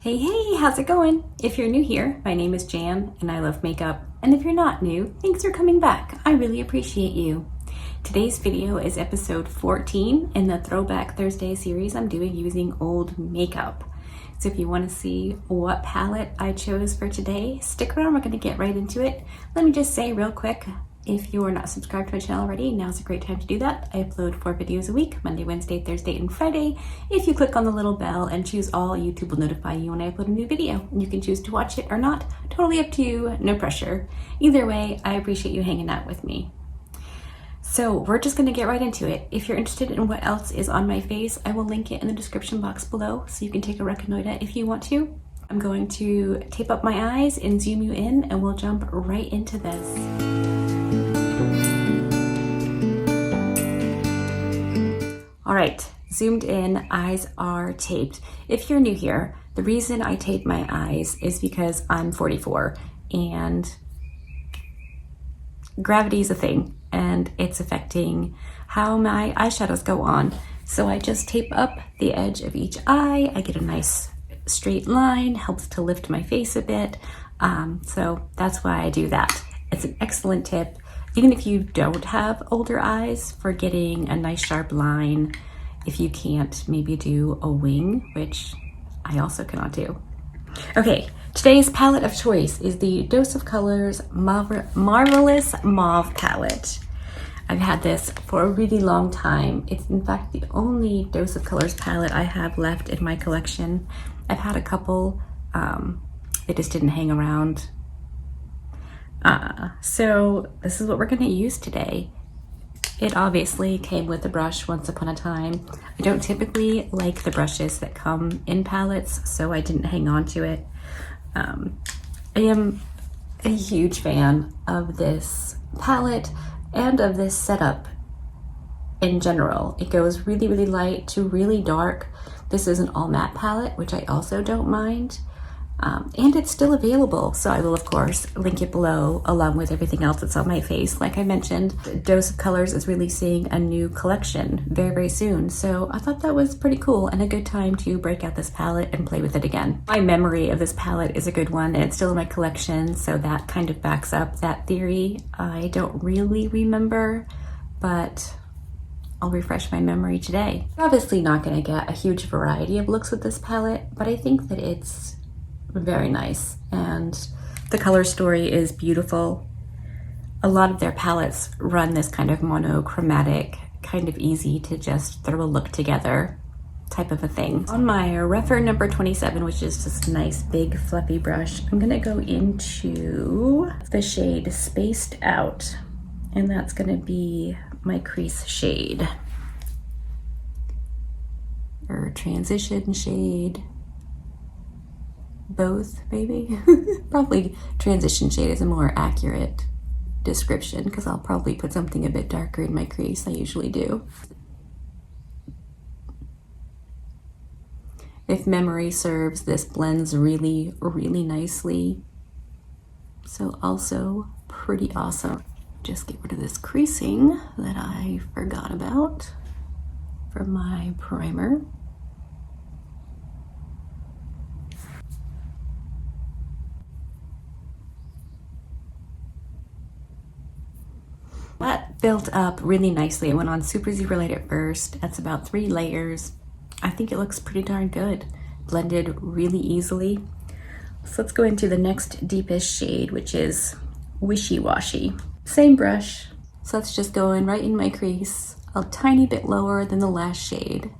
Hey, how's it going? If you're new here, my name is Jan and I love makeup. And if you're not new, thanks for coming back. I really appreciate you. Today's video is episode 14 in the Throwback Thursday series I'm doing using old makeup. So if you want to see what palette I chose for today, stick around, we're going to get right into it. Let me just say real quick, if you are not subscribed to my channel already, now's a great time to do that. I upload 4 videos a week, Monday, Wednesday, Thursday, and Friday. If you click on the little bell and choose all, YouTube will notify you when I upload a new video. You can choose to watch it or not, totally up to you, no pressure. Either way, I appreciate you hanging out with me. So we're just gonna get right into it. If you're interested in what else is on my face, I will link it in the description box below so you can take a reconnoiter if you want to. I'm going to tape up my eyes and zoom you in and we'll jump right into this. All right, zoomed in, eyes are taped. If you're new here, the reason I tape my eyes is because I'm 44 and gravity is a thing and it's affecting how my eyeshadows go on. So I just tape up the edge of each eye. I get a nice straight line, helps to lift my face a bit. So that's why I do that. It's an excellent tip. Even if you don't have older eyes, for getting a nice sharp line, if you can't maybe do a wing, which I also cannot do. Okay, today's palette of choice is the Dose of Colors Marvelous Mauve palette. I've had this for a really long time. It's in fact the only Dose of Colors palette I have left in my collection. I've had a couple, they just didn't hang around. So this is what we're gonna use today. It obviously came with a brush once upon a time. I don't typically like the brushes that come in palettes, so I didn't hang on to it. I am a huge fan of this palette and of this setup in general. It goes really, really light to really dark. This is an all matte palette, which I also don't mind. And it's still available, so I will of course link it below along with everything else that's on my face. Like I mentioned, Dose of Colors is releasing a new collection very, very soon, so I thought that was pretty cool and a good time to break out this palette and play with it again. My memory of this palette is a good one and it's still in my collection, so that kind of backs up that theory. I don't really remember, but I'll refresh my memory today. You're obviously not going to get a huge variety of looks with this palette, but I think that it's very nice and the color story is beautiful. A lot of their palettes run this kind of monochromatic, kind of easy to just throw a look together type of a thing. On my rougher number 27, which is just a nice big fluffy brush, I'm gonna go into the shade Spaced Out, and that's gonna be my crease shade or transition shade. Both, maybe. Probably transition shade is a more accurate description because I'll probably put something a bit darker in my crease. I usually do. If memory serves, this blends really, really nicely. So also pretty awesome. Just get rid of this creasing that I forgot about from my primer. That built up really nicely. It went on super light at first. That's about 3 layers. I think it looks pretty darn good. Blended really easily. So let's go into the next deepest shade, which is Wishy Washy. Same brush. So that's just going right in my crease, a tiny bit lower than the last shade.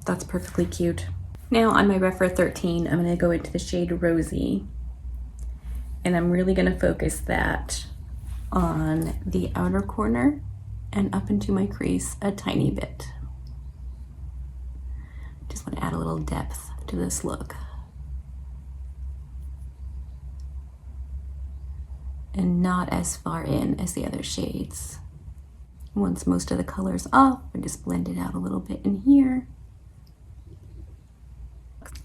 That's perfectly cute. Now on my rougher 13, I'm gonna go into the shade Rosy, and I'm really gonna focus that on the outer corner and up into my crease a tiny bit. Just wanna add a little depth to this look. And not as far in as the other shades. Once most of the color's off, I just blend it out a little bit in here.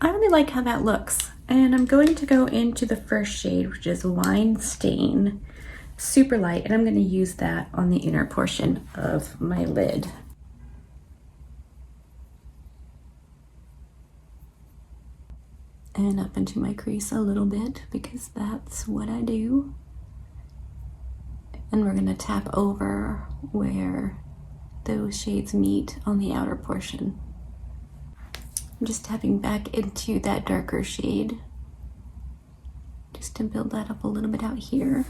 I really like how that looks, and I'm going to go into the first shade, which is Wine Stain. super light, and I'm going to use that on the inner portion of my lid. And up into my crease a little bit, because that's what I do. And we're going to tap over where those shades meet on the outer portion. I'm just tapping back into that darker shade just to build that up a little bit out here.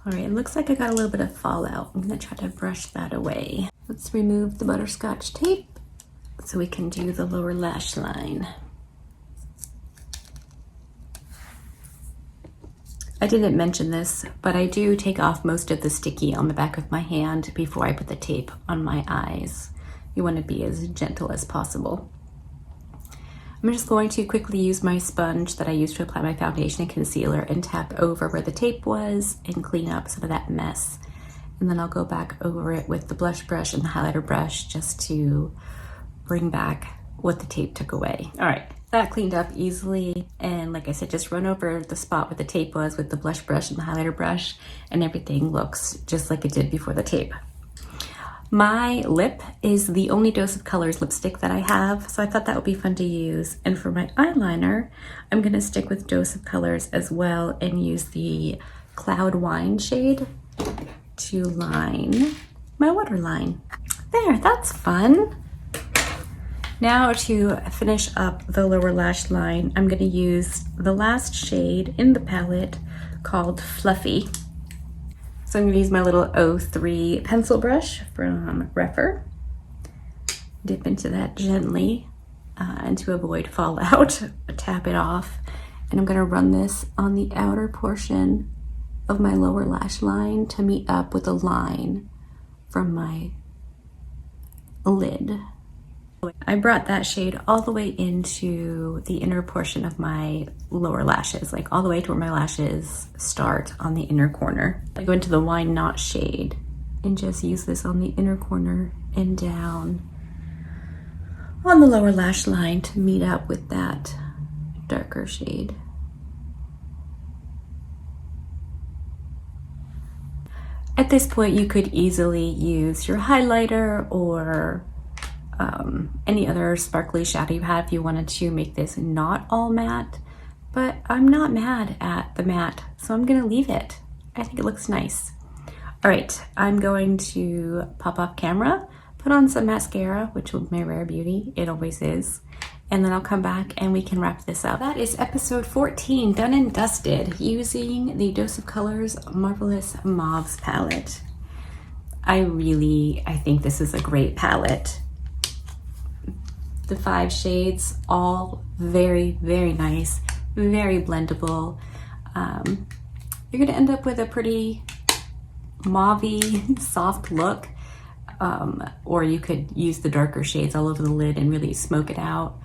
All right, it looks like I got a little bit of fallout. I'm gonna try to brush that away. Let's remove the butterscotch tape so we can do the lower lash line. I didn't mention this, but I do take off most of the sticky on the back of my hand before I put the tape on my eyes. You want to be as gentle as possible. I'm just going to quickly use my sponge that I used to apply my foundation and concealer and tap over where the tape was and clean up some of that mess. And then I'll go back over it with the blush brush and the highlighter brush just to bring back what the tape took away. All right, that cleaned up easily. And like I said, just run over the spot where the tape was with the blush brush and the highlighter brush, and everything looks just like it did before the tape. My lip is the only Dose of Colors lipstick that I have, so I thought that would be fun to use. And for my eyeliner, I'm gonna stick with Dose of Colors as well and use the Cloud Wine shade to line my waterline. There, that's fun. Now to finish up the lower lash line, I'm gonna use the last shade in the palette called Fluffy. So I'm gonna use my little 03 pencil brush from Rephr. Dip into that gently and to avoid fallout, tap it off. And I'm gonna run this on the outer portion of my lower lash line to meet up with a line from my lid. I brought that shade all the way into the inner portion of my lower lashes, like all the way to where my lashes start on the inner corner. I go into the Why Not shade and just use this on the inner corner and down on the lower lash line to meet up with that darker shade. At this point, you could easily use your highlighter or any other sparkly shadow you have if you wanted to make this not all matte, but I'm not mad at the matte, so I'm gonna leave it. I think it looks nice. All right, I'm going to pop off camera, put on some mascara, which will be my rare beauty, it always is, and then I'll come back and we can wrap this up. That is episode 14, done and dusted, using the Dose of Colors Marvelous Mauves palette. I think this is a great palette. The 5 shades, all very, very nice, very blendable. You're gonna end up with a pretty mauve-y, soft look, or you could use the darker shades all over the lid and really smoke it out.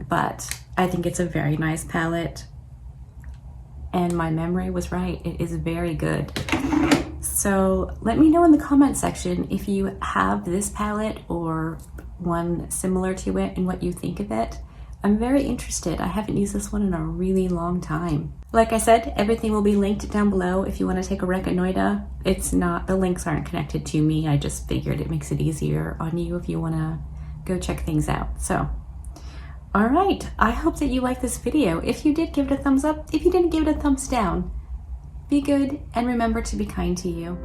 But I think it's a very nice palette, and my memory was right, it is very good. So let me know in the comment section if you have this palette or one similar to it and what you think of it. I'm very interested. I haven't used this one in a really long time. Like I said, everything will be linked down below if you want to take a reconnoiter. It's not, the links aren't connected to me. I just figured it makes it easier on you if you want to go check things out. So, all right. I hope that you liked this video. If you did, give it a thumbs up. If you didn't, give it a thumbs down. Be good and remember to be kind to you.